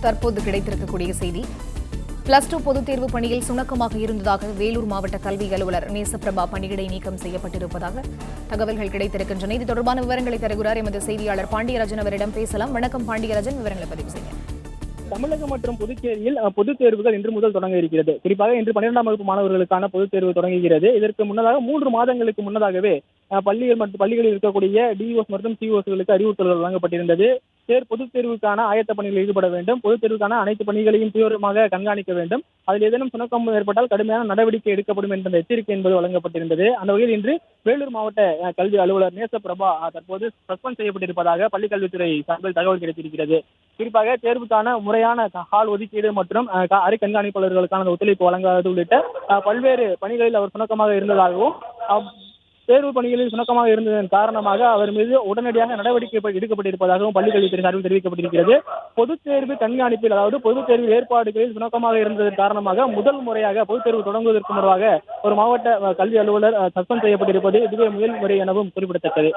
தற்போது கிடைத்திருக்கக்கூடிய செய்தி. +2 பொதுத் தேர்வு பணியில் சுணக்கமாக இருந்ததாக வேலூர் மாவட்ட கல்வி அலுவலர் நேசப்பிரபா பணியிடை நீக்கம் செய்யப்பட்டிருப்பதாக தகவல்கள் கிடைத்திருக்கின்றன. இது தொடர்பான விவரங்களை தருகிறார் எமது செய்தியாளர் பாண்டியராஜன். அவரிடம் பேசலாம். வணக்கம் பாண்டியராஜன், விவரங்களை பதிவு செய்ய. தமிழகம் மற்றும் புதுச்சேரியில் பொதுத் தேர்வுகள் இன்று முதல் தொடங்க இருக்கிறது. குறிப்பாக இன்று 12ஆம் வகுப்பு மாணவர்களுக்கான பொதுத் தேர்வு தொடங்குகிறது. இதற்கு முன்னதாக 3 மாதங்களுக்கு முன்னதாகவே பள்ளிகளில் இருக்கக்கூடிய டிஓஸ் மற்றும் சிஓஸ்களுக்கு அறிவுறுத்தல்கள் வழங்கப்பட்டிருந்தது. பொதுத் தேர்வுக்கான ஆயத்த பணிகளில் ஈடுபட வேண்டும், பொதுத் தேர்வுக்கான அனைத்து பணிகளையும் தீவிரமாக கண்காணிக்க வேண்டும், அதில் ஏதேனும் சுணக்கம் ஏற்பட்டால் கடுமையான நடவடிக்கை எடுக்கப்படும் என்ற எச்சரிக்கை என்பது வழங்கப்பட்டிருந்தது. அந்த வகையில் இன்று வேலூர் மாவட்ட கல்வி அலுவலர் நேசப்பிரபா தற்போது சஸ்பெண்ட் செய்யப்பட்டிருப்பதாக பள்ளிக்கல்வித்துறை சார்பில் தகவல் கிடைத்திருக்கிறது. குறிப்பாக தேர்வுக்கான முறையான ஹால் ஒதுக்கீடு மற்றும் அறை கண்காணிப்பாளர்களுக்கான ஒத்துழைப்பு வழங்காதது உள்ளிட்ட பல்வேறு பணிகளில் அவர் சுணக்கமாக இருந்ததாகவும், தேர்வு பணிகளில் சுணக்கமாக இருந்ததன் காரணமாக அவர் மீது உடனடியாக நடவடிக்கை எடுக்கப்பட்டிருப்பதாகவும் பள்ளிக்கல்வித்துறை சார்பில் தெரிவிக்கப்பட்டிருக்கிறது. பொதுத் தேர்வு கண்காணிப்பில், அதாவது பொதுத் தேர்வு ஏற்பாடுகளில் சுணக்கமாக இருந்ததன் காரணமாக முதல் முறையாக பொதுத் தேர்வு தொடங்குவதற்கு முன்பாக ஒரு மாவட்ட கல்வி அலுவலர் சஸ்பெண்ட் செய்யப்பட்டிருப்பது இதுவே முதல் முறை எனவும் குறிப்பிடத்தக்கது.